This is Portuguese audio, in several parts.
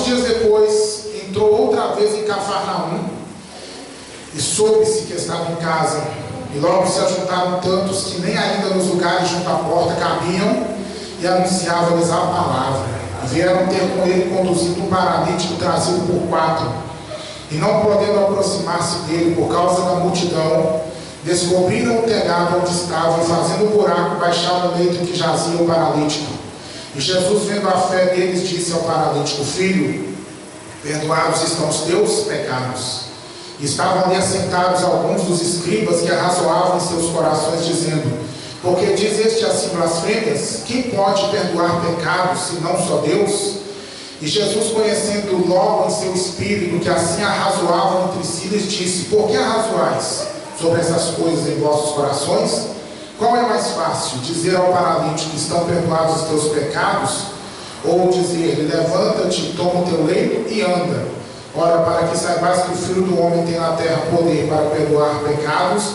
dias depois, entrou outra vez em Cafarnaum, e soube-se que estava em casa. E logo se ajuntaram tantos que nem ainda nos lugares junto à porta cabiam, e anunciavam-lhes a palavra. E vieram ter com ele conduzido um paralítico trazido por 4. E não podendo aproximar-se dele por causa da multidão, descobriram o telhado onde estava, e fazendo um buraco, baixaram o leito em que jazia o paralítico. E Jesus, vendo a fé deles, disse ao paralítico: Filho, perdoados estão os teus pecados. E estavam ali assentados alguns dos escribas que arrazoavam em seus corações, dizendo: Por que diz este assim blasfêmias? Quem pode perdoar pecados, senão só Deus? E Jesus, conhecendo logo em seu espírito que assim arrazoavam entre si, lhes disse: Por que arrazoais sobre essas coisas em vossos corações? Qual é mais fácil, dizer ao paralítico: Estão perdoados os teus pecados? Ou dizer: Levanta-te, toma o teu leito e anda? Ora, para que saibais que o Filho do Homem tem na terra poder para perdoar pecados,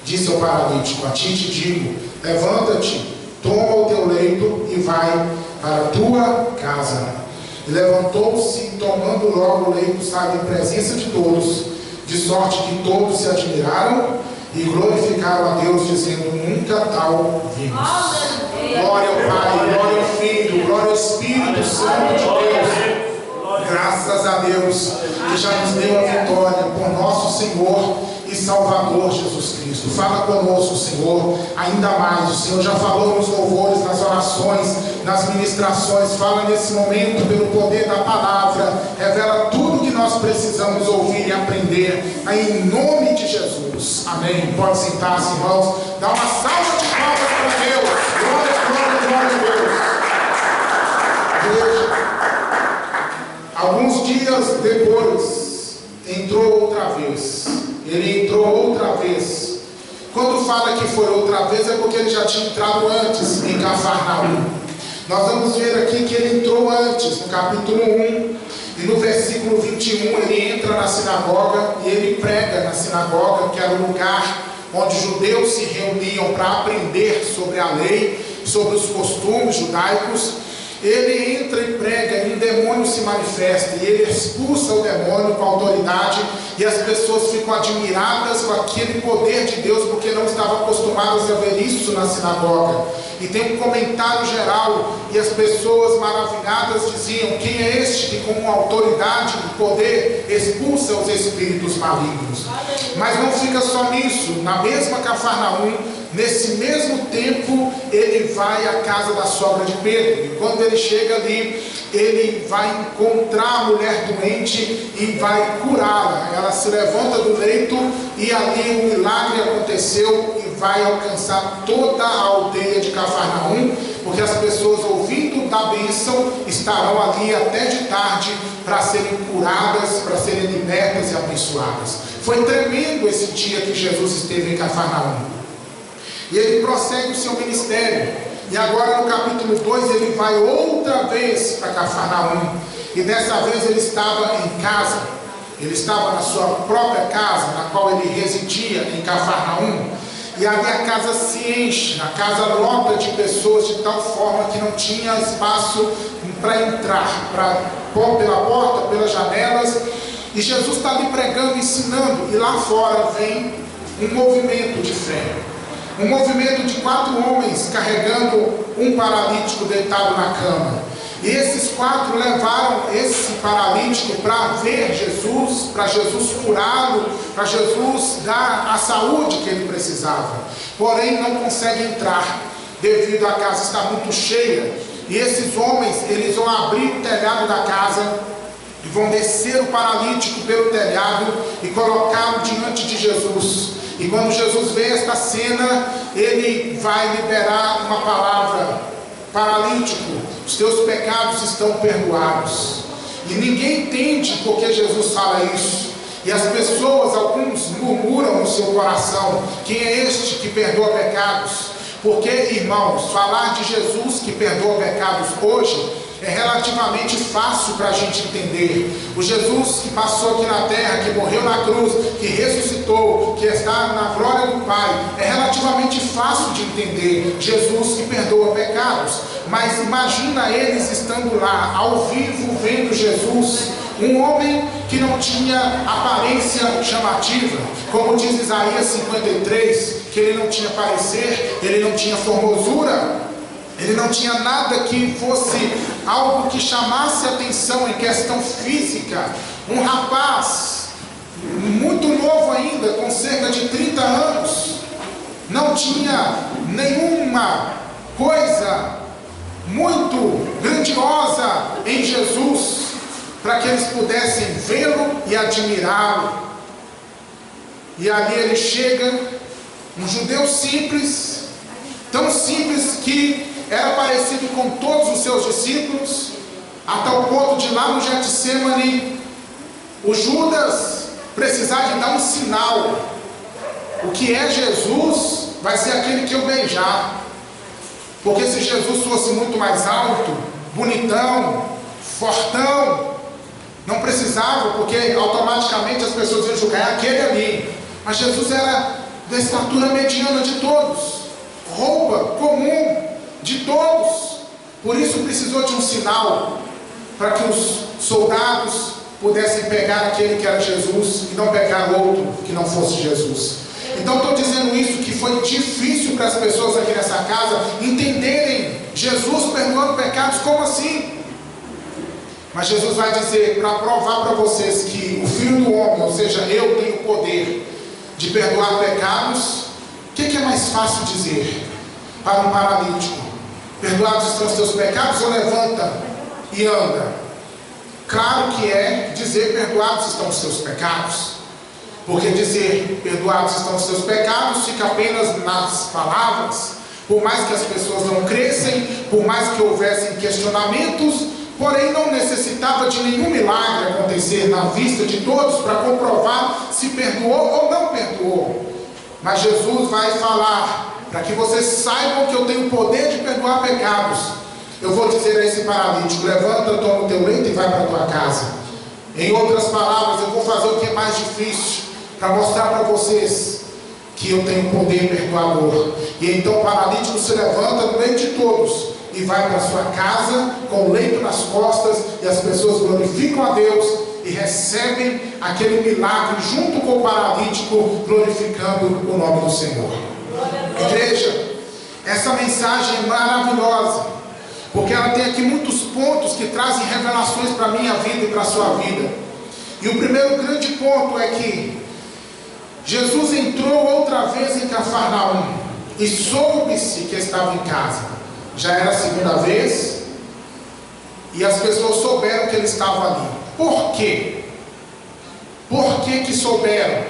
disse ao paralítico: A ti te digo, levanta-te, toma o teu leito e vai para a tua casa. E levantou-se, e tomando logo o leito, saiu em presença de todos, de sorte que todos se admiraram e glorificaram a Deus, dizendo: Nunca tal vimos. Glória ao Pai, glória ao Filho, glória ao Espírito Santo de Deus. Graças a Deus que já nos deu a vitória por nosso Senhor e Salvador Jesus Cristo. Fala conosco, Senhor, ainda mais. O Senhor já falou nos louvores, nas orações, nas ministrações. Fala nesse momento pelo poder da palavra. Revela tudo que nós precisamos ouvir e aprender, em nome de Jesus. Amém. Pode sentar-se, irmãos. Dá uma salva de palmas para Deus. Glória, glória, glória a Deus. Veja. Alguns dias depois, entrou outra vez. Ele entrou outra vez. Quando fala que foi outra vez, é porque ele já tinha entrado antes em Cafarnaum. Nós vamos ver aqui que ele entrou antes, no capítulo 1. E no versículo 21, ele entra na sinagoga e ele prega na sinagoga, que era o lugar onde judeus se reuniam para aprender sobre a lei, sobre os costumes judaicos. Ele entra e prega, e um demônio se manifesta, e ele expulsa o demônio com autoridade, e as pessoas ficam admiradas com aquele poder de Deus, porque não estavam acostumadas a ver isso na sinagoga. E tem um comentário geral, e as pessoas maravilhadas diziam: Quem é este que com autoridade e poder expulsa os espíritos malignos? Mas não fica só nisso. Na mesma Cafarnaum, nesse mesmo tempo, ele vai à casa da sogra de Pedro. E quando ele chega ali, ele vai encontrar a mulher doente e vai curá-la. Ela se levanta do leito e ali um milagre aconteceu e vai alcançar toda a aldeia de Cafarnaum, porque as pessoas, ouvindo da bênção, estarão ali até de tarde para serem curadas, para serem libertas e abençoadas. Foi tremendo esse dia que Jesus esteve em Cafarnaum. E ele prossegue o seu ministério. E agora no capítulo 2 ele vai outra vez para Cafarnaum. E dessa vez ele estava em casa. Ele estava na sua própria casa, na qual ele residia em Cafarnaum. E ali a casa se enche, a casa lota de pessoas de tal forma que não tinha espaço para entrar, pela porta, pelas janelas. E Jesus está ali pregando, ensinando. E lá fora vem um movimento de fé. Um movimento de 4 homens carregando um paralítico deitado na cama. E esses 4 levaram esse paralítico para ver Jesus, para Jesus curá-lo, para Jesus dar a saúde que ele precisava. Porém não consegue entrar, devido à casa estar muito cheia. E esses homens, eles vão abrir o telhado da casa e vão descer o paralítico pelo telhado e colocá-lo diante de Jesus. E quando Jesus vê esta cena, ele vai liberar uma palavra: paralítico, os teus pecados estão perdoados. E ninguém entende porque Jesus fala isso. E as pessoas, alguns murmuram no seu coração: quem é este que perdoa pecados? Porque, irmãos, falar de Jesus que perdoa pecados hoje é relativamente fácil para a gente entender. O Jesus que passou aqui na terra, que morreu na cruz, que ressuscitou, que está na glória do Pai, é relativamente fácil de entender. Jesus que perdoa pecados. Mas imagina eles estando lá, ao vivo, vendo Jesus, um homem que não tinha aparência chamativa, como diz Isaías 53, que ele não tinha parecer, ele não tinha formosura, ele não tinha nada que fosse algo que chamasse atenção em questão física. Um rapaz muito novo ainda, com cerca de 30 anos, não tinha nenhuma coisa muito grandiosa em Jesus para que eles pudessem vê-lo e admirá-lo. E ali ele chega, um judeu simples, tão simples que era parecido com todos os seus discípulos, a tal ponto de lá no Getsemane, o Judas precisar de dar um sinal. O que é Jesus vai ser aquele que eu beijar. Porque se Jesus fosse muito mais alto, bonitão, fortão, não precisava, porque automaticamente as pessoas iam julgar, é aquele ali. Mas Jesus era da estatura mediana de todos, roupa comum de todos. Por isso precisou de um sinal, para que os soldados pudessem pegar aquele que era Jesus e não pegar outro que não fosse Jesus. Então estou dizendo isso, que foi difícil para as pessoas aqui nessa casa entenderem Jesus perdoando pecados. Como assim? Mas Jesus vai dizer, para provar para vocês que o Filho do Homem, ou seja, eu tenho o poder de perdoar pecados. O que é mais fácil dizer para um paralítico? Perdoados estão os teus pecados, ou levanta e anda? Claro que é dizer perdoados estão os teus pecados. Porque dizer perdoados estão os seus pecados fica apenas nas palavras. Por mais que as pessoas não crescem, por mais que houvessem questionamentos, porém não necessitava de nenhum milagre acontecer na vista de todos para comprovar se perdoou ou não perdoou. Mas Jesus vai falar, para que vocês saibam que eu tenho o poder de perdoar pecados. Eu vou dizer a esse paralítico, levanta, toma o teu leito e vai para a tua casa. Em outras palavras, eu vou fazer o que é mais difícil, para mostrar para vocês que eu tenho poder perdoador. E então o paralítico se levanta no meio de todos e vai para sua casa com o leito nas costas, e as pessoas glorificam a Deus e recebem aquele milagre junto com o paralítico, glorificando o nome do Senhor. Igreja, essa mensagem é maravilhosa, porque ela tem aqui muitos pontos que trazem revelações para a minha vida e para a sua vida. E o primeiro grande ponto é que Jesus entrou outra vez em Cafarnaum e soube-se que estava em casa. Já era a segunda vez e as pessoas souberam que ele estava ali. Por quê? Por que souberam?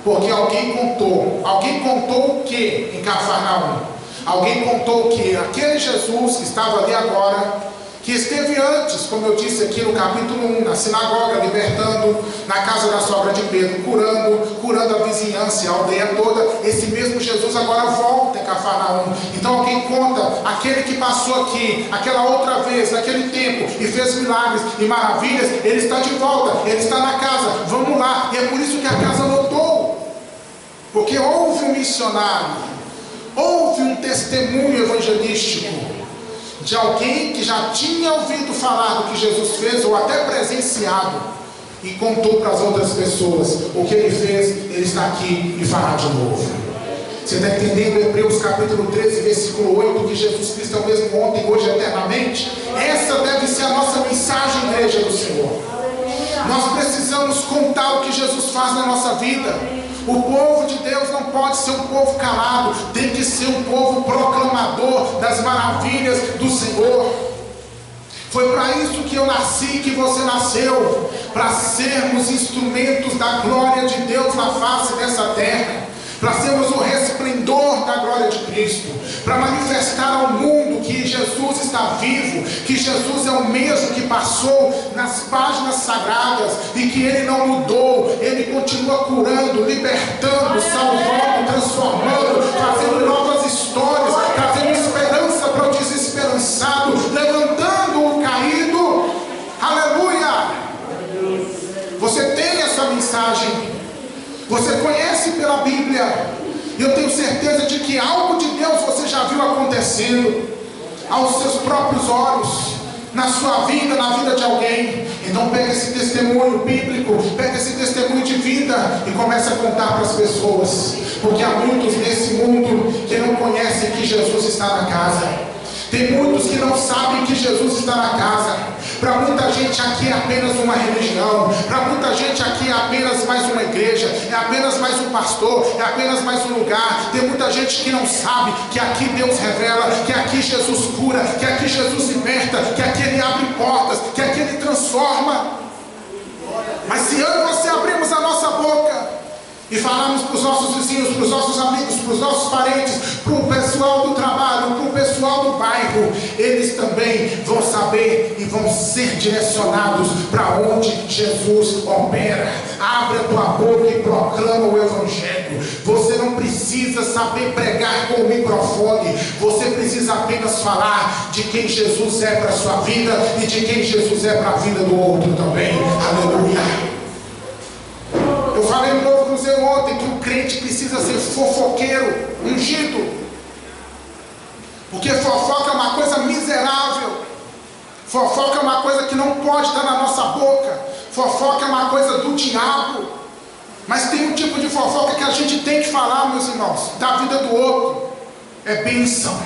Porque alguém contou. Alguém contou o que em Cafarnaum? Alguém contou que aquele Jesus que estava ali agora, que esteve antes, como eu disse aqui no capítulo 1, na sinagoga, libertando, na casa da sogra de Pedro, curando a vizinhança, a aldeia toda, esse mesmo Jesus agora volta em Cafarnaum. Então alguém conta, aquele que passou aqui, aquela outra vez, naquele tempo, e fez milagres e maravilhas, ele está de volta, ele está na casa, vamos lá. E é por isso que a casa lotou, porque houve um missionário, houve um testemunho evangelístico, de alguém que já tinha ouvido falar do que Jesus fez, ou até presenciado, e contou para as outras pessoas o que ele fez. Ele está aqui e fará de novo. Você está entendendo? Hebreus capítulo 13, versículo 8, que Jesus Cristo é o mesmo ontem, hoje e eternamente. Essa deve ser a nossa mensagem, igreja do Senhor. Nós precisamos contar o que Jesus faz na nossa vida. O povo de Deus não pode ser um povo calado, tem que ser um povo proclamador das maravilhas do Senhor. Foi para isso que eu nasci, que você nasceu, para sermos instrumentos da glória de Deus na face dessa terra, para sermos o resplendor da glória de Cristo, para manifestar ao mundo que Jesus está vivo, que Jesus é o mesmo que passou nas páginas sagradas e que Ele não mudou, Ele continua curando, libertando, salvando, transformando, fazendo novas histórias, trazendo esperança para o desesperançado, levantando o caído. Aleluia! Você tem essa mensagem. Você conhece pela Bíblia, e eu tenho certeza de que algo de Deus você já viu acontecendo. aos seus próprios olhos, na sua vida, na vida de alguém. Então pega esse testemunho bíblico, pega esse testemunho de vida e começa a contar para as pessoas, porque há muitos nesse mundo que não conhecem que Jesus está na casa. Tem muitos que não sabem que Jesus está na casa. Para muita gente aqui é apenas uma religião, para muita gente aqui é apenas mais uma igreja, é apenas mais um pastor, é apenas mais um lugar. Tem muita gente que não sabe que aqui Deus revela, que aqui Jesus cura, que aqui Jesus liberta, que aqui Ele abre portas, que aqui Ele transforma. Mas se eu e você abrimos a nossa boca e falarmos para os nossos vizinhos, para os nossos amigos, para os nossos parentes, para o pessoal do trabalho, para o pessoal do bairro, eles também vão saber e vão ser direcionados para onde Jesus opera. Abre a tua boca e proclama o Evangelho. Você não precisa saber pregar com o microfone, você precisa apenas falar de quem Jesus é para a sua vida e de quem Jesus é para a vida do outro também. Aleluia. Eu falei no novo museu ontem que o crente precisa ser fofoqueiro, ungido, porque fofoca é uma coisa miserável, fofoca é uma coisa que não pode estar na nossa boca, fofoca é uma coisa do diabo. Mas tem um tipo de fofoca que a gente tem que falar, meus irmãos, da vida do outro. É bênção.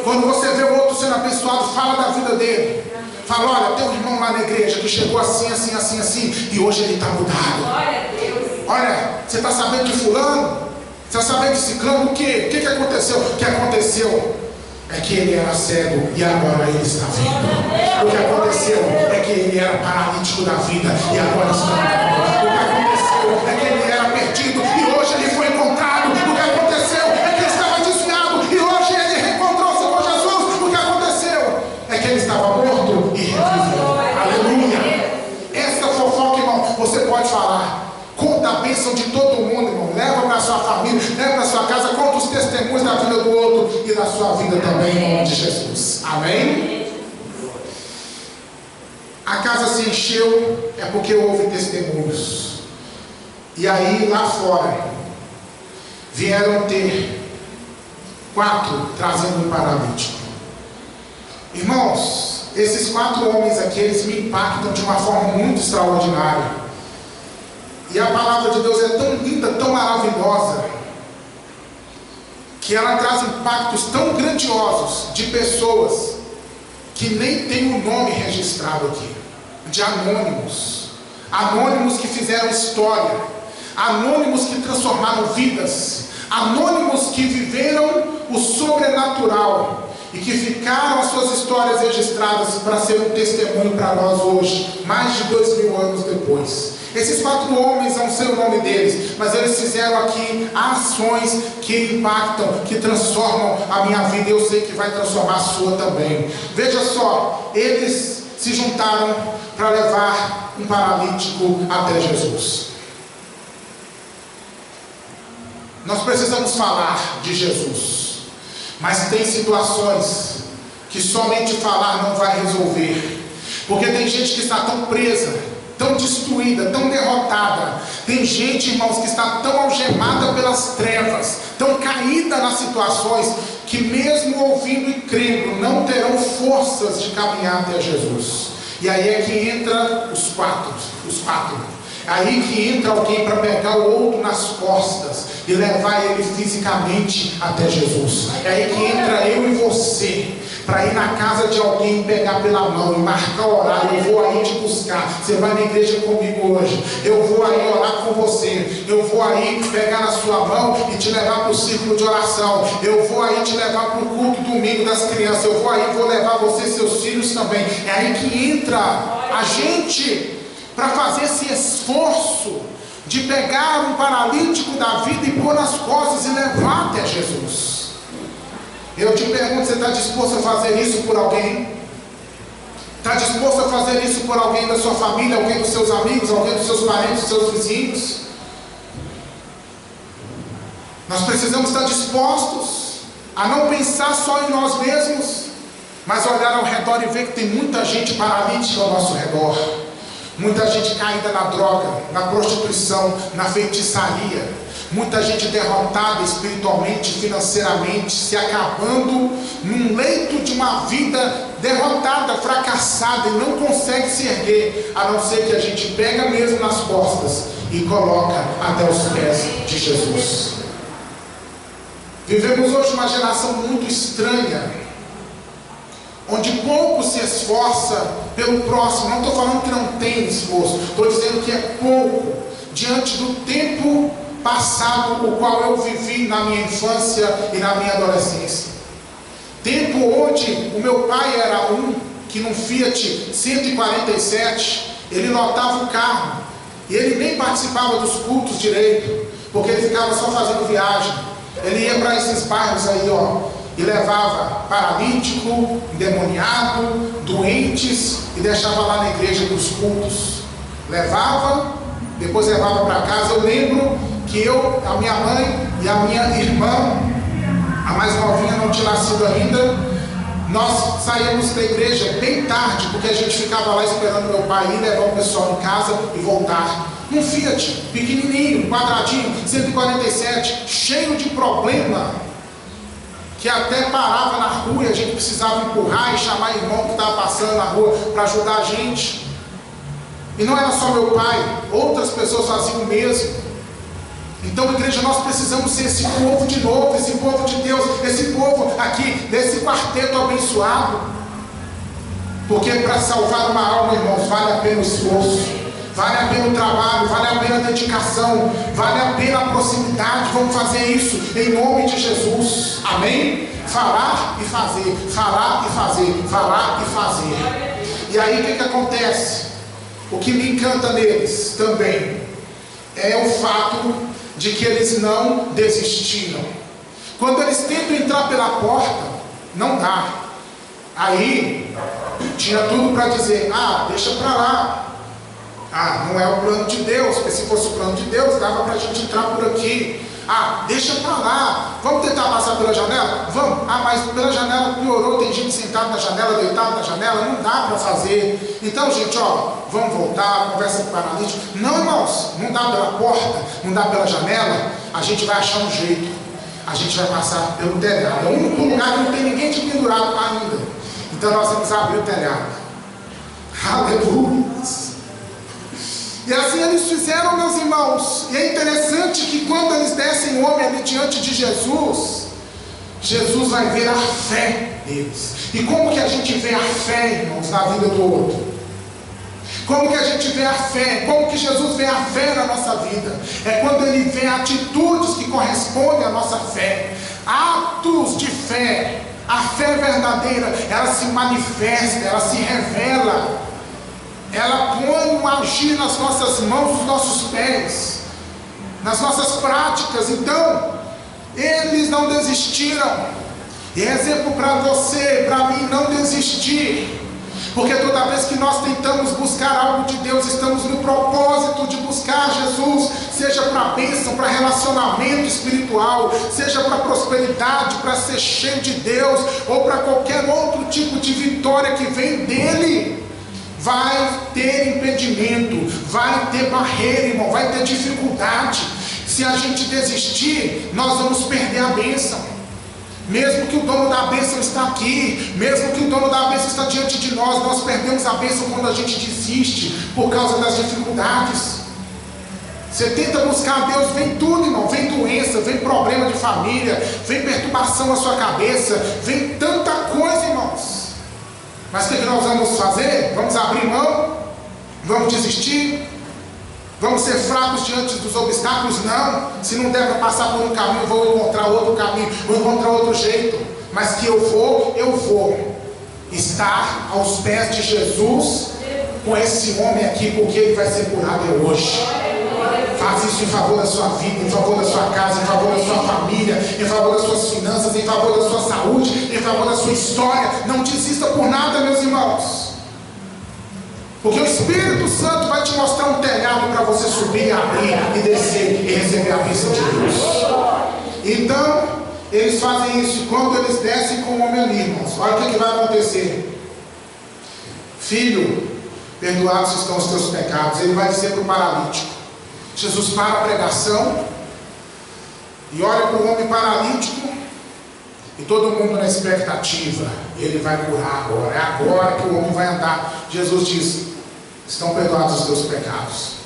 Quando você vê o outro sendo abençoado, fala da vida dele. Fala, olha, tem um irmão lá na igreja que chegou assim, assim, assim, assim, e hoje ele está mudado. Olha, você está sabendo de fulano? Você está sabendo de ciclano? O quê? O que aconteceu? O que aconteceu é que ele era cego e agora ele está vendo. O que aconteceu é que ele era paralítico da vida e agora está vendo. O que aconteceu é que ele era perdido e hoje ele foi encontrado. O que aconteceu é que ele estava desviado e hoje ele reencontrou-se com Jesus. O que aconteceu é que ele estava morto e reviveu. Aleluia. Essa fofoca, irmão, você pode falar. Conta a bênção de todo mundo, irmão. Leva para a sua família, leva para a sua casa, conta os testemunhos da vida do outro e da sua vida também, em nome de Jesus. Amém? A casa se encheu é porque houve testemunhos. E aí lá fora vieram ter 4 trazendo um paralítico. Irmãos, esses 4 homens aqui, eles me impactam de uma forma muito extraordinária. E a palavra de Deus é tão linda, tão maravilhosa, que ela traz impactos tão grandiosos de pessoas que nem tem o nome registrado aqui, de anônimos. Anônimos que fizeram história, anônimos que transformaram vidas, anônimos que viveram o sobrenatural e que ficaram as suas histórias registradas para ser um testemunho para nós hoje, mais de 2000 anos depois. Esses 4 homens, não sei o nome deles, mas eles fizeram aqui ações que impactam, que transformam a minha vida, e eu sei que vai transformar a sua também. Veja só, eles se juntaram para levar um paralítico até Jesus. Nós precisamos falar de Jesus, mas tem situações que somente falar não vai resolver, porque tem gente que está tão presa, tão destruída, tão derrotada. Tem gente, irmãos, que está tão algemada pelas trevas, tão caída nas situações, que mesmo ouvindo e crendo, não terão forças de caminhar até Jesus. E aí é que entra os quatro. Aí que entra alguém para pegar o outro nas costas e levar ele fisicamente até Jesus. É aí que entra eu e você, para ir na casa de alguém, pegar pela mão e marcar o horário. Eu vou aí te buscar, você vai na igreja comigo hoje, eu vou aí orar com você, eu vou aí pegar na sua mão e te levar para o círculo de oração, eu vou aí te levar para o culto domingo das crianças, eu vou aí, vou levar você e seus filhos também. É aí que entra a gente para fazer esse esforço de pegar um paralítico da vida e pôr nas costas e levar até Jesus. Eu te pergunto, você está disposto a fazer isso por alguém? Está disposto a fazer isso por alguém da sua família, alguém dos seus amigos, alguém dos seus parentes, dos seus vizinhos? Nós precisamos estar dispostos a não pensar só em nós mesmos, mas olhar ao redor e ver que tem muita gente paralítica ao nosso redor. Muita gente caída na droga, na prostituição, na feitiçaria. muita gente derrotada espiritualmente, financeiramente, se acabando num leito de uma vida derrotada, fracassada, e não consegue se erguer, a não ser que a gente pega mesmo nas costas e coloca até os pés de Jesus. Vivemos hoje uma geração muito estranha, onde pouco se esforça pelo próximo. Não estou falando que não tem esforço, estou dizendo que é pouco diante do tempo passado, o qual eu vivi na minha infância e na minha adolescência. Tempo onde o meu pai era que num Fiat 147, ele lotava o carro, e ele nem participava dos cultos direito, porque ele ficava só fazendo viagem. Ele ia para esses bairros aí, e levava paralítico, endemoniado, doentes, e deixava lá na igreja dos cultos. Levava, depois levava para casa. Eu lembro que a minha mãe e a minha irmã, a mais novinha não tinha nascido ainda, nós saímos da igreja bem tarde, porque a gente ficava lá esperando meu pai ir levar o pessoal em casa e voltar. Um Fiat pequenininho, quadradinho, 147, cheio de problema, que até parava na rua e a gente precisava empurrar e chamar irmão que estava passando na rua para ajudar a gente. E não era só meu pai, outras pessoas faziam o mesmo. Então, igreja, nós precisamos ser esse povo de novo, esse povo de Deus, esse povo aqui, desse quarteto abençoado. Porque para salvar uma alma, irmãos, vale a pena o esforço, vale a pena o trabalho, vale a pena a dedicação, vale a pena a proximidade. Vamos fazer isso em nome de Jesus, amém? Falar e fazer, falar e fazer, falar e fazer. E aí o que acontece? O que me encanta neles também é o fato de que eles não desistiram. Quando eles tentam entrar pela porta, não dá. Aí tinha tudo para dizer: deixa para lá, não é o plano de Deus, porque se fosse o plano de Deus, dava para a gente entrar por aqui. Deixa para lá, vamos tentar passar pela janela? Vamos. Mas pela janela piorou, tem gente sentada na janela, deitado na janela, não dá para fazer. Então, gente, vamos voltar, conversa com o paralítico. Não, irmãos, não dá pela porta, não dá pela janela, a gente vai achar um jeito, a gente vai passar pelo telhado. É o único lugar que não tem ninguém te pendurado ainda. Então nós vamos abrir o telhado. Aleluia. E assim eles fizeram, meus irmãos. E é interessante que quando eles descem o homem ali diante de Jesus, Jesus vai ver a fé deles. E como que a gente vê a fé, irmãos, na vida do outro? Como que a gente vê a fé? Como que Jesus vê a fé na nossa vida? É quando Ele vê atitudes que correspondem à nossa fé, atos de fé. A fé verdadeira, ela se manifesta, ela se revela, ela põe um agir nas nossas mãos, nos nossos pés, nas nossas práticas. Então, eles não desistiram. E é exemplo para você, para mim, não desistir. Porque toda vez que nós tentamos buscar algo de Deus, estamos no propósito de buscar Jesus, seja para bênção, para relacionamento espiritual, seja para prosperidade, para ser cheio de Deus, ou para qualquer outro tipo de vitória que vem dele. Vai ter impedimento, vai ter barreira, irmão, vai ter dificuldade. Se a gente desistir, nós vamos perder a bênção. Mesmo que o dono da bênção está aqui, mesmo que o dono da bênção está diante de nós, nós perdemos a bênção quando a gente desiste por causa das dificuldades. Você tenta buscar a Deus, vem tudo, irmão, vem doença, vem problema de família, vem perturbação na sua cabeça, vem tanta coisa, irmãos. Mas o que nós vamos fazer? Vamos abrir mão? Vamos desistir? Vamos ser fracos diante dos obstáculos? Não. Se não der para passar por um caminho, vou encontrar outro caminho, vou encontrar outro jeito. Mas que eu vou estar aos pés de Jesus com esse homem aqui, porque ele vai ser curado hoje. Faz isso em favor da sua vida, em favor da sua casa, em favor da sua família, em favor das suas finanças, em favor da sua saúde, em favor da sua história. Não desista por nada, meus irmãos. Porque o Espírito Santo vai te mostrar um telhado para você subir, abrir e descer e receber a bênção de Deus. Então, eles fazem isso. E quando eles descem com o homem ali, irmãos, olha o que vai acontecer. Filho, perdoados estão os teus pecados. Ele vai dizer para o paralítico. Jesus para a pregação e olha para o homem paralítico, e todo mundo na expectativa, ele vai curar agora, é agora que o homem vai andar. Jesus diz: estão perdoados os teus pecados.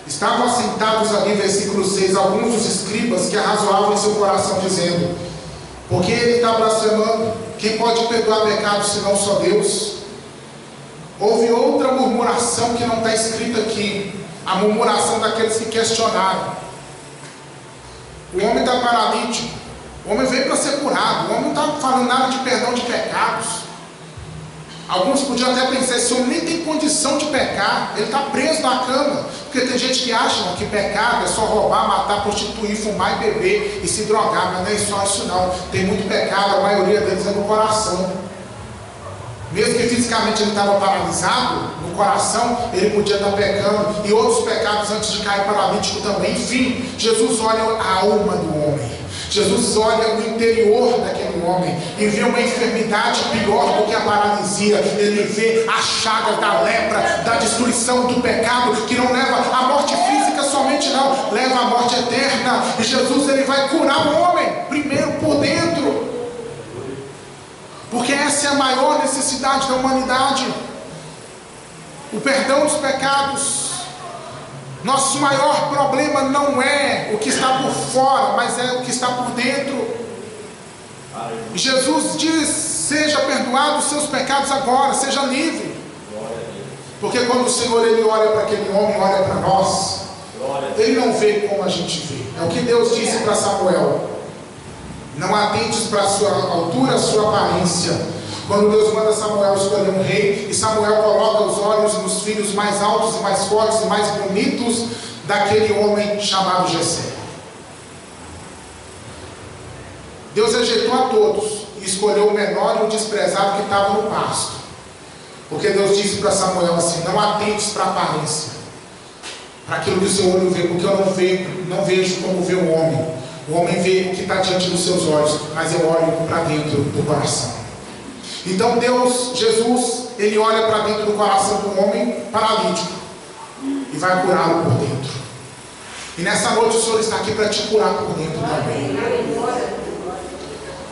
Estavam assentados ali, versículo 6, alguns dos escribas que arrazoavam em seu coração, dizendo: porque ele está blasfemando? Quem pode perdoar pecados senão só Deus? Houve outra murmuração que não está escrita aqui, a murmuração daqueles que questionaram. O homem está paralítico, o homem veio para ser curado, o homem não está falando nada de perdão de pecados. Alguns podiam até pensar: esse homem nem tem condição de pecar, ele está preso na cama. Porque tem gente que acha que pecado é só roubar, matar, prostituir, fumar e beber e se drogar, mas não é só isso não. Tem muito pecado, a maioria deles é no coração. Mesmo que fisicamente ele estava paralisado, no coração ele podia estar pecando, e outros pecados antes de cair paralítico também. Enfim, Jesus olha a alma do homem, Jesus olha o interior daquele homem e vê uma enfermidade pior do que a paralisia. Ele vê a chaga da lepra, da destruição do pecado, que não leva à morte física somente, não, leva à morte eterna. E Jesus, ele vai curar o homem primeiro por dentro, porque essa é a maior necessidade da humanidade, o perdão dos pecados. Nosso maior problema não é o que está por fora, mas é o que está por dentro. E Jesus diz: seja perdoado os seus pecados agora, seja livre. Porque quando o Senhor, ele olha para aquele homem, olha para nós, ele não vê como a gente vê. É o que Deus disse para Samuel: não atentes para a sua altura, a sua aparência. Quando Deus manda Samuel escolher um rei, e Samuel coloca os olhos nos filhos mais altos e mais fortes e mais bonitos daquele homem chamado Jessé. Deus rejeitou a todos e escolheu o menor e o desprezado que estava no pasto. Porque Deus disse para Samuel assim: não atentes para a aparência, para aquilo que o seu olho vê, porque eu não vejo como vê o homem. O homem vê o que está diante dos seus olhos, mas eu olho para dentro do coração. Então Deus, Jesus, ele olha para dentro do coração do homem paralítico e vai curá-lo por dentro. E nessa noite o Senhor está aqui para te curar por dentro também.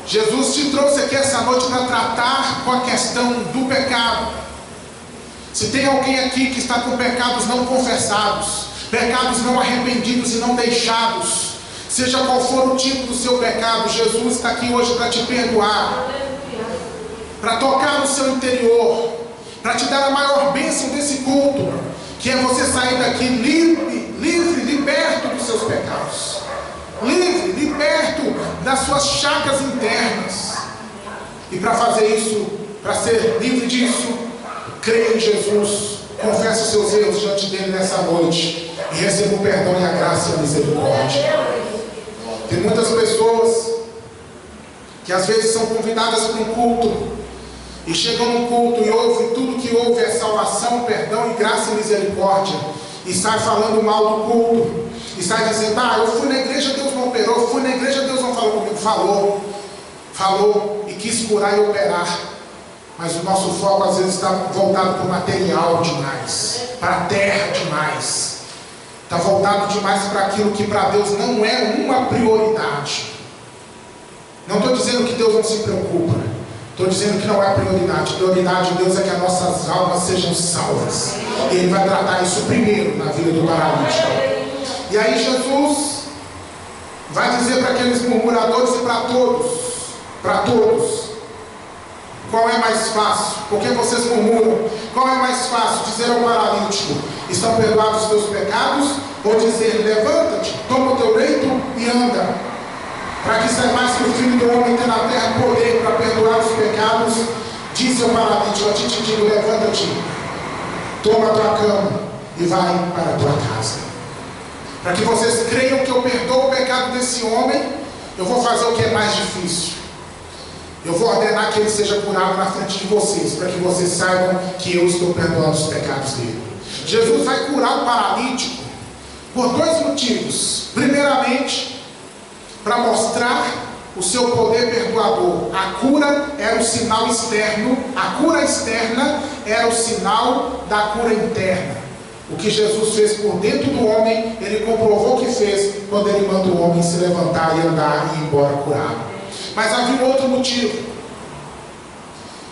Jesus te trouxe aqui essa noite para tratar com a questão do pecado. Se tem alguém aqui que está com pecados não confessados, pecados não arrependidos e não deixados, seja qual for o tipo do seu pecado, Jesus está aqui hoje para te perdoar, para tocar no seu interior, para te dar a maior bênção desse culto, que é você sair daqui livre, liberto dos seus pecados, livre, liberto das suas chagas internas. E para fazer isso, para ser livre disso, creia em Jesus, confesse os seus erros diante dele nessa noite e receba o perdão e a graça e a misericórdia. Tem muitas pessoas que às vezes são convidadas para um culto e chegam num culto e ouvem tudo que ouve é salvação, perdão e graça e misericórdia, e sai falando mal do culto, e sai dizendo: eu fui na igreja, Deus não operou, eu fui na igreja, Deus não falou comigo. Falou e quis curar e operar, mas o nosso foco às vezes está voltado para o material demais, para a terra demais, está voltado demais para aquilo que para Deus não é uma prioridade. Não estou dizendo que Deus não se preocupa, estou dizendo que não é prioridade. Prioridade de Deus é que as nossas almas sejam salvas, e Ele vai tratar isso primeiro na vida do paralítico. E aí Jesus vai dizer para aqueles murmuradores e para todos, qual é mais fácil? Porque vocês murmuram, qual é mais fácil? Dizer ao paralítico: estão perdoados os teus pecados? Ou dizer: levanta-te, toma o teu leito e anda? Para que saibais que o Filho do Homem tem na terra poder para perdoar os pecados, disse ao paralítico: a ti te digo, levanta-te, toma a tua cama e vai para a tua casa. Para que vocês creiam que eu perdoo o pecado desse homem, eu vou fazer o que é mais difícil. Eu vou ordenar que ele seja curado na frente de vocês, para que vocês saibam que eu estou perdoando os pecados dele. Jesus vai curar o paralítico por dois motivos. Primeiramente, para mostrar o seu poder perdoador. A cura era o sinal externo, a cura externa era o sinal da cura interna. O que Jesus fez por dentro do homem, Ele comprovou que fez quando Ele manda o homem se levantar e andar e ir embora curado. Mas havia um outro motivo.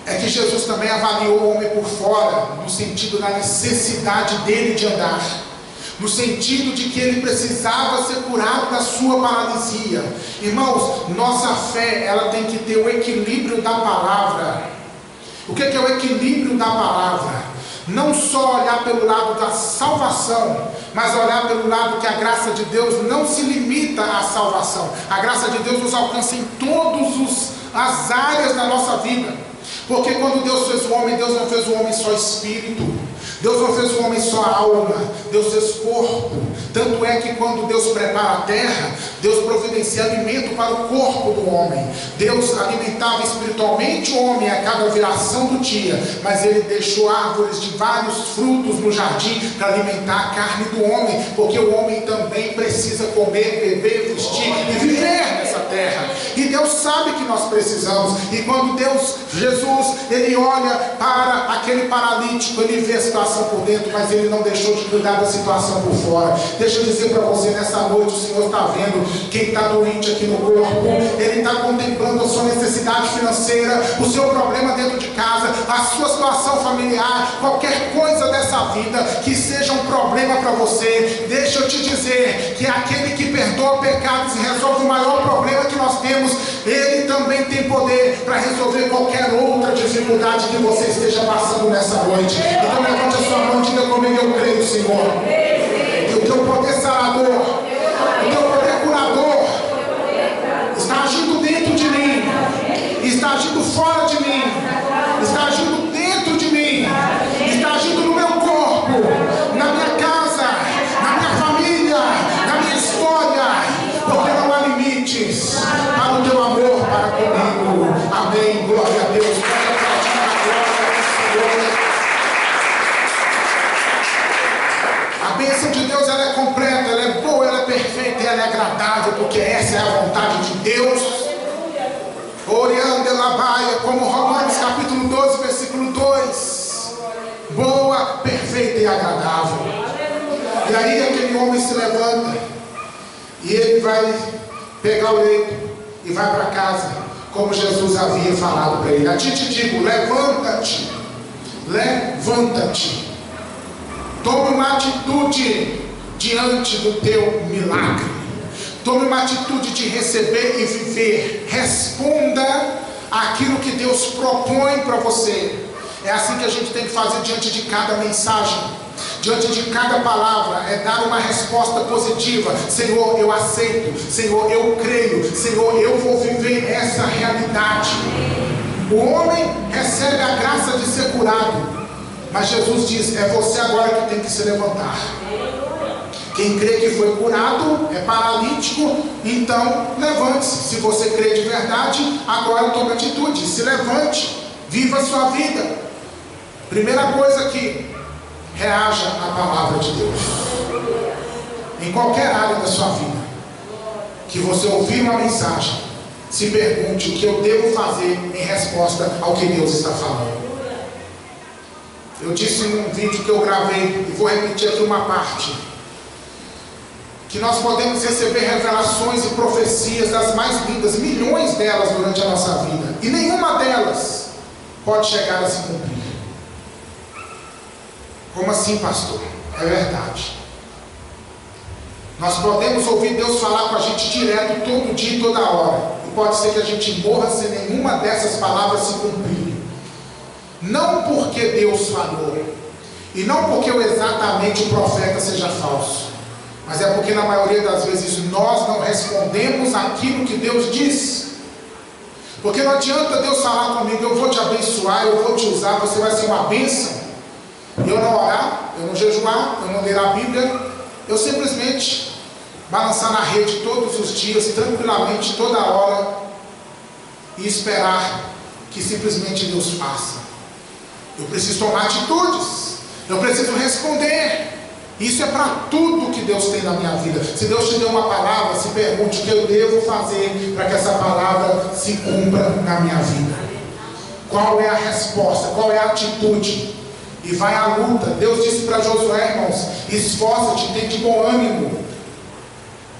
É que Jesus também avaliou o homem por fora, no sentido da necessidade dele de andar, no sentido de que ele precisava ser curado da sua paralisia. Irmãos, nossa fé, ela tem que ter o equilíbrio da palavra. O que é o equilíbrio da palavra? Não só olhar pelo lado da salvação, mas olhar pelo lado que a graça de Deus não se limita à salvação. A graça de Deus nos alcança em todas as áreas da nossa vida. Porque quando Deus fez o homem, Deus não fez o homem só espírito, Deus não fez o homem só alma, Deus fez corpo. Tanto é que quando Deus prepara a terra, Deus providencia alimento para o corpo do homem. Deus alimentava espiritualmente o homem a cada viração do dia, mas Ele deixou árvores de vários frutos no jardim para alimentar a carne do homem, porque o homem também precisa comer, beber, vestir e viver nessa terra. E Deus sabe que nós precisamos. E quando Jesus, Ele olha para aquele paralítico, Ele vê a situação por dentro, mas Ele não deixou de cuidar da situação por fora. Deixa eu dizer para você, nessa noite o Senhor está vendo quem está doente aqui no corpo. Ele está contemplando a sua necessidade financeira, o seu problema dentro de casa, a sua situação familiar, qualquer coisa dessa vida que seja um problema para você. Deixa eu te dizer que aquele que perdoa pecados e resolve o maior problema que nós temos, Ele também tem poder para resolver qualquer outra dificuldade que você esteja passando nessa noite. Então levante a sua mão e diga comigo: eu creio, Senhor, que o teu poder sarador, o teu poder curador está agindo dentro de mim, está agindo fora de mim, está agindo dentro de mim, está agindo no meu corpo, na minha casa, na minha família, na minha história, porque não há limites para o teu amor para comigo. Amém, glória a Deus. A bênção de Deus, ela é completa, ela é boa, ela é perfeita, ela é agradável, porque essa é a vontade de Deus. Oriande Labaia, como Romanos capítulo 12, versículo 2. Boa, perfeita e agradável. E aí aquele homem se levanta e ele vai pegar o leito e vai para casa, como Jesus havia falado para ele. A ti te digo, levanta-te, levanta-te. Tome uma atitude diante do teu milagre. Tome uma atitude de receber e viver. Responda aquilo que Deus propõe para você. É assim que a gente tem que fazer diante de cada mensagem, diante de cada palavra. É dar uma resposta positiva. Senhor, eu aceito. Senhor, eu creio. Senhor, eu vou viver essa realidade. O homem recebe a graça de ser curado, mas Jesus diz: é você agora que tem que se levantar. Quem crê que foi curado, é paralítico, então levante-se. Se você crê de verdade, agora tome atitude, se levante, viva a sua vida. Primeira coisa aqui, reaja à palavra de Deus. Em qualquer área da sua vida que você ouvir uma mensagem, se pergunte o que eu devo fazer em resposta ao que Deus está falando. Eu disse num vídeo que eu gravei, e vou repetir aqui uma parte, que nós podemos receber revelações e profecias das mais lindas, milhões delas durante a nossa vida, e nenhuma delas pode chegar a se cumprir. Como assim, pastor? É verdade. Nós podemos ouvir Deus falar com a gente direto, todo dia e toda hora, e pode ser que a gente morra sem nenhuma dessas palavras se cumprir. Não porque Deus falou, e não porque exatamente o profeta seja falso, mas é porque na maioria das vezes nós não respondemos aquilo que Deus diz. Porque não adianta Deus falar comigo: eu vou te abençoar, eu vou te usar, você vai ser uma bênção. Eu não orar, eu não jejuar, eu não ler a Bíblia, eu simplesmente balançar na rede todos os dias, tranquilamente, toda hora, e esperar que simplesmente Deus faça. Eu preciso tomar atitudes, eu preciso responder. Isso é para tudo que Deus tem na minha vida. Se Deus te deu uma palavra, se pergunte o que eu devo fazer para que essa palavra se cumpra na minha vida. Qual é a resposta? Qual é a atitude? e vai à luta. Deus disse para Josué, irmãos: esforça-te, tem de bom ânimo,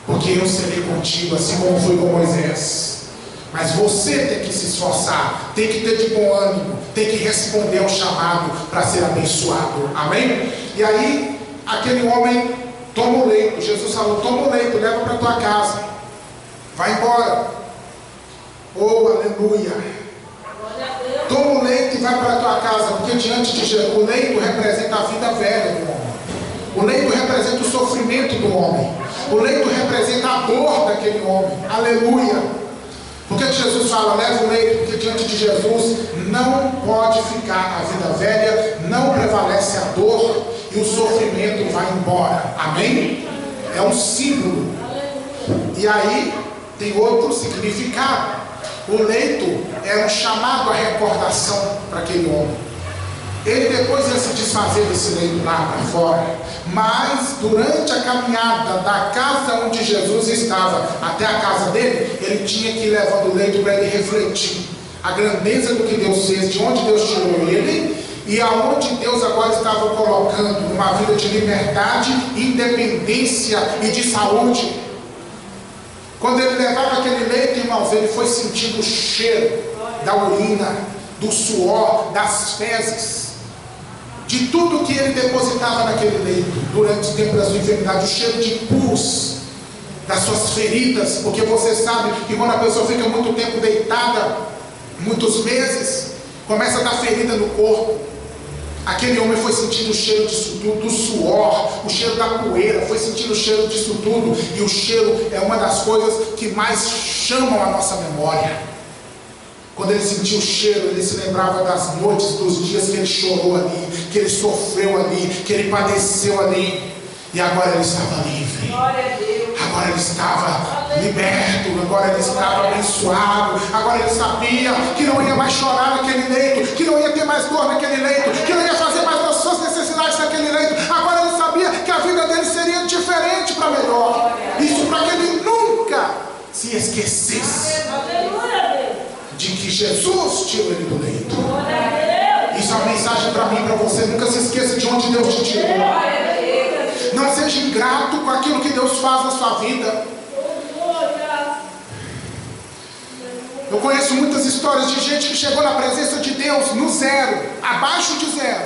porque eu serei contigo, assim como fui com Moisés. Mas você tem que se esforçar, tem que ter de bom ânimo, tem que responder ao chamado para ser abençoado. Amém? E aí, aquele homem toma o leito. Jesus falou: toma o leito, leva para tua casa, vai embora. Oh, aleluia! Toma o leito e vai para a tua casa, porque diante de Jesus, o leito representa a vida velha do homem. O leito representa o sofrimento do homem. O leito representa a dor daquele homem. Aleluia! Por que Jesus fala: leva o leito? Porque diante de Jesus não pode ficar a vida velha, não prevalece a dor e o sofrimento vai embora. Amém? É um símbolo. E aí tem outro significado. O leito é um chamado à recordação para aquele homem. Ele depois ia se desfazer desse leito lá para fora, mas durante a caminhada da casa onde Jesus estava até a casa dele, ele tinha que ir levando o leito para ele refletir a grandeza do que Deus fez, de onde Deus tirou ele e aonde Deus agora estava colocando numa vida de liberdade, independência e de saúde. Quando ele levava aquele leito, irmãos, ele foi sentindo o cheiro da urina, do suor, das fezes, de tudo que ele depositava naquele leito durante o tempo da sua enfermidade, o cheiro de pus das suas feridas, porque você sabe que quando a pessoa fica muito tempo deitada, muitos meses, começa a dar ferida no corpo. Aquele homem foi sentindo o cheiro disso tudo, do suor, o cheiro da poeira, foi sentindo o cheiro disso tudo, e o cheiro é uma das coisas que mais chamam a nossa memória. Quando ele sentiu o cheiro, ele se lembrava das noites, dos dias que ele chorou ali, que ele sofreu ali, que ele padeceu ali, e agora ele estava livre, agora ele estava liberto, agora ele estava abençoado, agora ele sabia que não ia mais chorar naquele leito, que não ia ter mais dor naquele leito, que não ia fazer mais das suas necessidades naquele leito. Agora ele sabia que a vida dele seria diferente para melhor. Isso para que ele nunca se esquecesse de que Jesus tirou ele do leito. Isso é uma mensagem para mim e para você: nunca se esqueça de onde Deus te tirou. Não seja ingrato com aquilo que Deus faz na sua vida. Eu conheço muitas histórias de gente que chegou na presença de Deus no zero, abaixo de zero,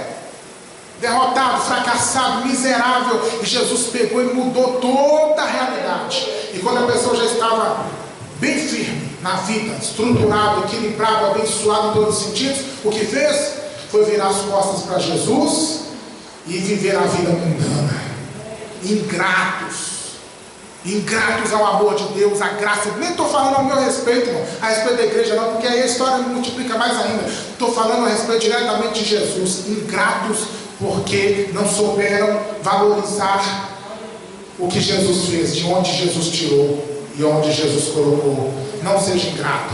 derrotado, fracassado, miserável, e Jesus pegou e mudou toda a realidade. E quando a pessoa já estava bem firme na vida, estruturado, equilibrado, abençoado em todos os sentidos, o que fez foi virar as costas para Jesus e viver a vida mundana. Ingratos ao amor de Deus, à graça. Nem estou falando ao meu respeito, irmão, a respeito da igreja não, porque aí a história multiplica mais ainda. Estou falando a respeito diretamente de Jesus. Ingratos porque não souberam valorizar o que Jesus fez, de onde Jesus tirou e onde Jesus colocou. Não seja ingrato.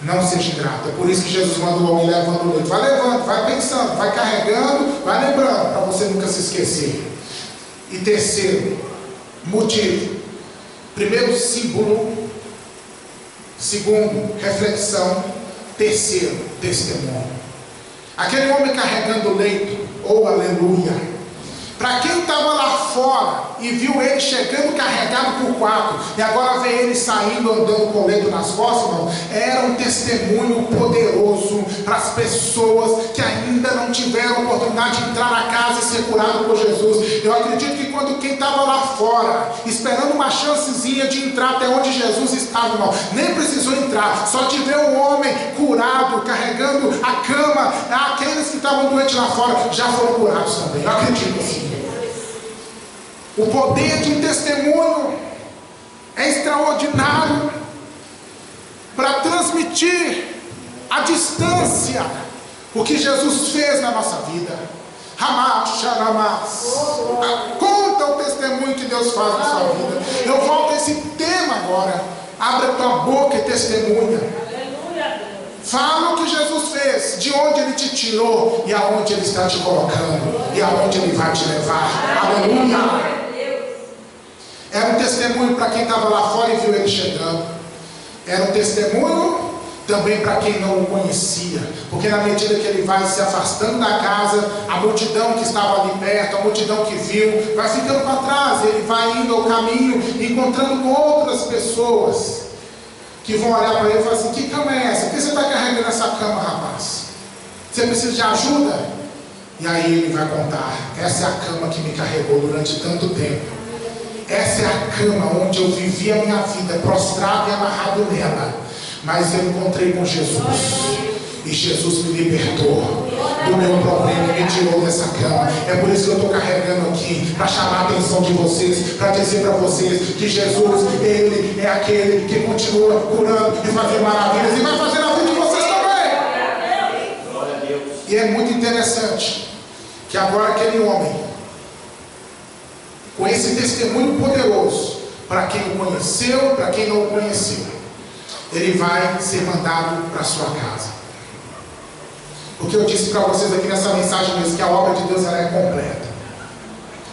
Não seja ingrato. É por isso que Jesus manda o homem levando o leito. Vai levando, vai pensando, vai carregando, vai lembrando, para você nunca se esquecer. E terceiro motivo: primeiro, símbolo; segundo, reflexão; terceiro, testemunho. Aquele homem carregando o leito, oh aleluia, para quem estava lá fora e viu ele chegando carregado por 4, e agora vê ele saindo andando com o leito nas costas, irmão, era um testemunho poderoso para as pessoas que ainda não tiveram oportunidade de entrar na casa e ser curado por Jesus. Eu acredito que quando quem estava lá fora, esperando uma chancezinha de entrar até onde Jesus estava, irmão, nem precisou entrar, só de ver o homem curado, carregando a cama, aqueles que estavam doentes lá fora já foram curados também. Eu acredito assim. O poder de um testemunho é extraordinário para transmitir à distância o que Jesus fez na nossa vida. Conta o testemunho que Deus faz na sua vida. Eu volto a esse tema agora. Abre a tua boca e testemunha. Fala o que Jesus fez, de onde Ele te tirou e aonde Ele está te colocando e aonde Ele vai te levar. Aleluia! Era um testemunho para quem estava lá fora e viu Ele chegando. Era um testemunho também para quem não o conhecia, porque na medida que ele vai se afastando da casa, a multidão que estava ali perto, a multidão que viu, vai ficando para trás, ele vai indo ao caminho, encontrando com outras pessoas, que vão olhar para ele e falar assim: que cama é essa? Por que você está carregando essa cama, rapaz? Você precisa de ajuda? E aí ele vai contar: essa é a cama que me carregou durante tanto tempo, essa é a cama onde eu vivi a minha vida, prostrado e amarrado nela, mas eu encontrei com Jesus, e Jesus me libertou do meu problema e me tirou dessa cama. É por isso que eu estou carregando aqui, para chamar a atenção de vocês, para dizer para vocês que Jesus, Ele é aquele que continua curando e fazendo maravilhas, e vai fazer na vida de vocês também. E é muito interessante que agora aquele homem, com esse testemunho poderoso, para quem o conheceu, para quem não o conheceu, ele vai ser mandado para sua casa. Porque eu disse para vocês aqui nessa mensagem mesmo, que a obra de Deus ela é completa.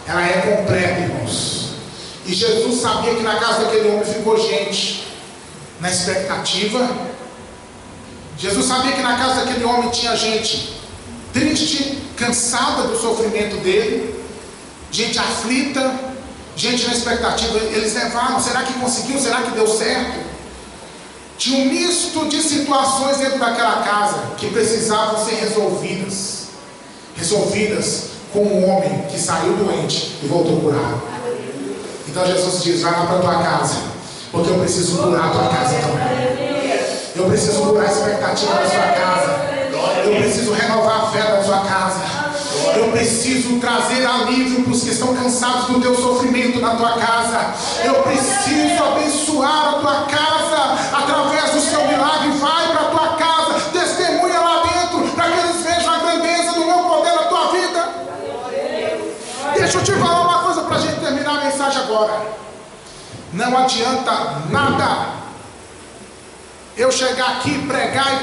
Ela é completa, irmãos. E Jesus sabia que na casa daquele homem ficou gente na expectativa. Jesus sabia que na casa daquele homem tinha gente triste, cansada do sofrimento dele, gente aflita, gente na expectativa. Eles levaram: será que conseguiu? Será que deu certo? Tinha um misto de situações dentro daquela casa que precisavam ser resolvidas com um homem que saiu doente e voltou curado. Então Jesus diz: vai lá para a tua casa, porque eu preciso curar a tua casa também. Eu preciso curar a expectativa da sua casa. Eu preciso renovar a fé da sua casa. Eu preciso trazer alívio para os que estão cansados do teu sofrimento na tua casa. Eu preciso abençoar a tua casa através do seu milagre. Vai para a tua casa, testemunha lá dentro, para que eles vejam a grandeza do meu poder na tua vida. Deixa eu te falar uma coisa para a gente terminar a mensagem agora. Não adianta nada eu chegar aqui, pregar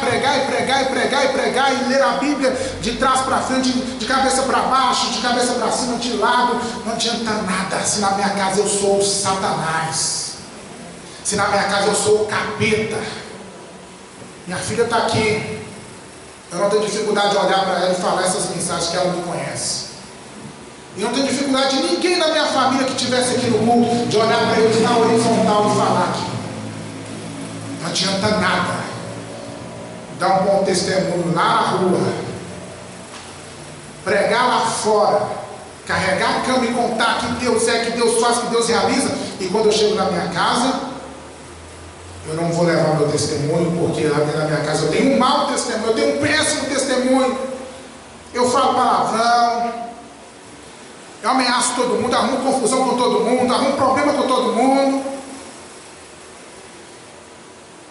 e ler a Bíblia de trás para frente, de cabeça para baixo, de cabeça para cima, de lado. Não adianta nada se na minha casa eu sou o Satanás, se na minha casa eu sou o capeta. Minha filha está aqui, eu não tenho dificuldade de olhar para ela e falar essas mensagens que ela me conhece. E não tenho dificuldade de ninguém da minha família que estivesse aqui no culto de olhar para eles na horizontal e falar aqui. Não adianta nada dar um bom testemunho lá na rua, pregar lá fora, carregar a cama e contar que Deus é, que Deus faz, que Deus realiza, e quando eu chego na minha casa, eu não vou levar meu testemunho, porque lá dentro da minha casa eu tenho um mau testemunho, eu tenho um péssimo testemunho, eu falo palavrão, eu ameaço todo mundo, arrumo confusão com todo mundo, arrumo problema com todo mundo.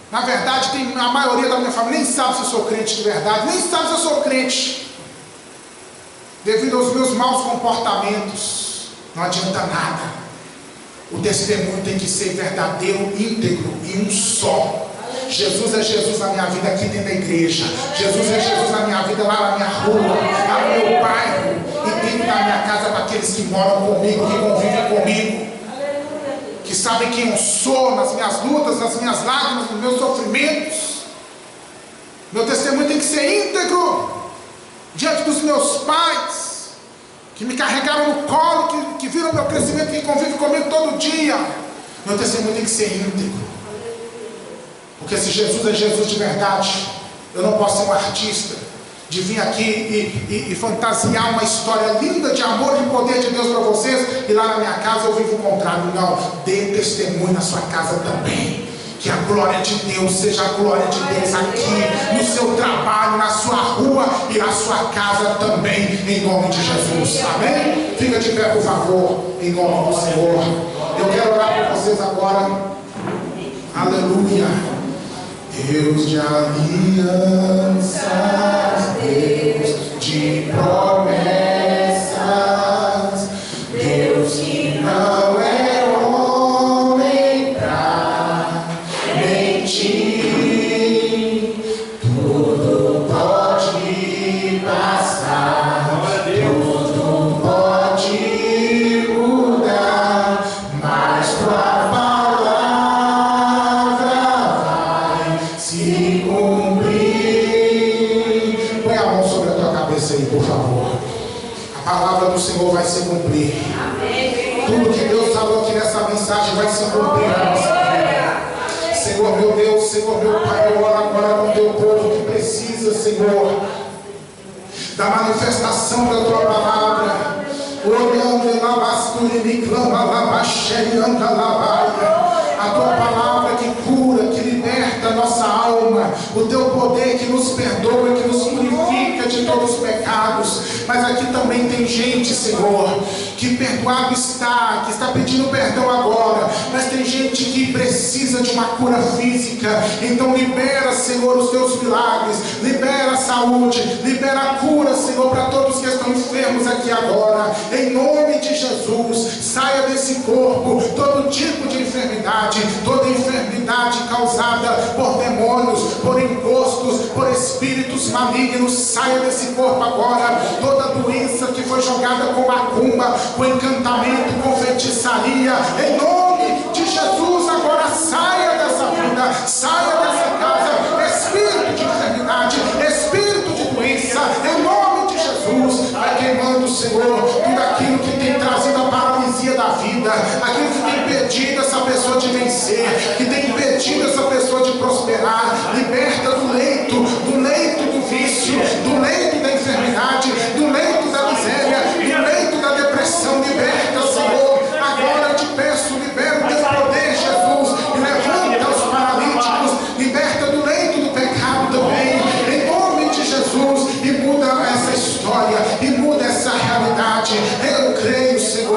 Na verdade, a maioria da minha família nem sabe se eu sou crente de verdade, nem sabe se eu sou crente, devido aos meus maus comportamentos. Não adianta nada. O testemunho tem que ser verdadeiro, íntegro e um só. Jesus é Jesus na minha vida aqui dentro da igreja. Jesus é Jesus na minha vida lá na minha rua, lá no meu bairro, e dentro da minha casa para aqueles que moram comigo, que convivem comigo, que sabem quem eu sou, nas minhas lutas, nas minhas lágrimas, nos meus sofrimentos. Meu testemunho tem que ser íntegro diante dos meus pais, que me carregaram no colo, que viram meu crescimento, que convivem comigo todo dia. Meu testemunho tem que ser íntegro, porque se Jesus é Jesus de verdade, eu não posso ser um artista de vir aqui e fantasiar uma história linda de amor e de poder de Deus para vocês, e lá na minha casa eu vivo o contrário. Não, dê testemunho na sua casa também, que a glória de Deus seja a glória de Deus aqui, no seu trabalho, na sua rua e na sua casa também, em nome de Jesus, amém? Fica de pé, por favor, em nome do Senhor. Eu quero orar por vocês agora, aleluia. Deus de alianças, Deus de promessas, Deus que não é homem pra mentir, tudo pode passar, tudo pode mudar, mas tua palavra vai se cumprir. cumprir. Tudo que Deus falou aqui nessa mensagem vai se cumprir na nossa vida. Senhor meu Deus, Senhor meu Pai, eu oro agora com o teu povo que precisa, Senhor, da manifestação da tua palavra. Olhando lá, basturi, me clama lá, baixei, anda lá, a tua palavra que cura, que liberta a nossa alma, o teu poder que nos perdoa, que nos purifica de todos os pecados. Mas aqui também tem gente, Senhor, que perdoado está, que está pedindo perdão agora, mas tem gente que precisa de uma cura física. Então libera, Senhor, os teus milagres, libera a saúde, libera a cura, Senhor, para todos que estão enfermos aqui agora, em nome de Jesus. Saia desse corpo todo tipo de enfermidade, toda enfermidade causada por demônios, por encostos, por espíritos malignos. Saia desse corpo agora. Toda doença que foi jogada com macumba, com encantamento, com feitiçaria, em nome de Jesus, agora saia dessa vida, saia dessa casa. Espírito de enfermidade, espírito de doença, em nome de Jesus, vai queimando, Senhor, tudo aquilo que tem trazido a paralisia da vida, aquilo que tem impedido essa pessoa de vencer, que tem impedido essa pessoa de prosperar. Liberta do leito do vício, do leito da enfermidade, do leito da miséria, do leito da depressão. Liberta, Senhor, agora eu te peço, libera o teu poder, Jesus, e levanta os paralíticos, liberta do leito do pecado também, em nome de Jesus, e muda essa história, e muda essa realidade. Eu creio, Senhor.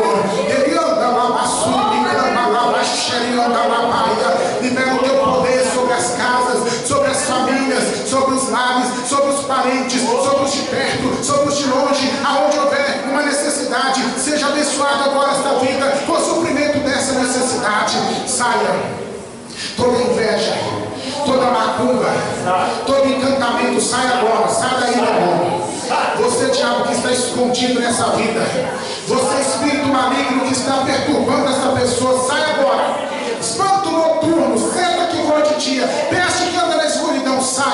Libera o teu poder sobre as casas, sobre as famílias, sobre os lares, sobre os parentes, sobre os de perto, sobre os de longe. Aonde houver uma necessidade, seja abençoado agora esta vida com o suprimento dessa necessidade. Saia toda inveja, toda macumba, todo encantamento, sai agora, sai daí, demônio. Você, diabo, que está escondido nessa vida, você, espírito maligno que está perturbando essa pessoa, sai agora. Espanto noturno, senta que voa de dia, peste que anda na escuridão, sai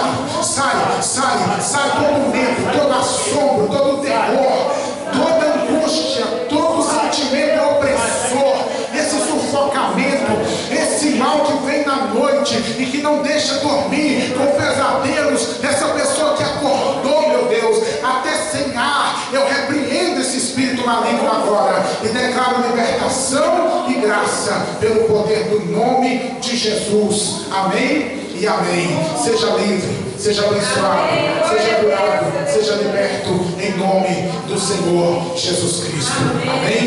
todo medo, todo assombro, todo terror, toda angústia, todo sentimento opressor, esse sufocamento, esse mal que vem na noite e que não deixa dormir, com pesadelos dessa pessoa que acordou, meu Deus, até sem ar. Eu repreendo esse espírito maligno agora e declaro libertação e graça pelo poder do nome de Jesus. Amém e amém. Seja livre, seja abençoado, seja curado, seja liberto em nome do Senhor Jesus Cristo. Amém.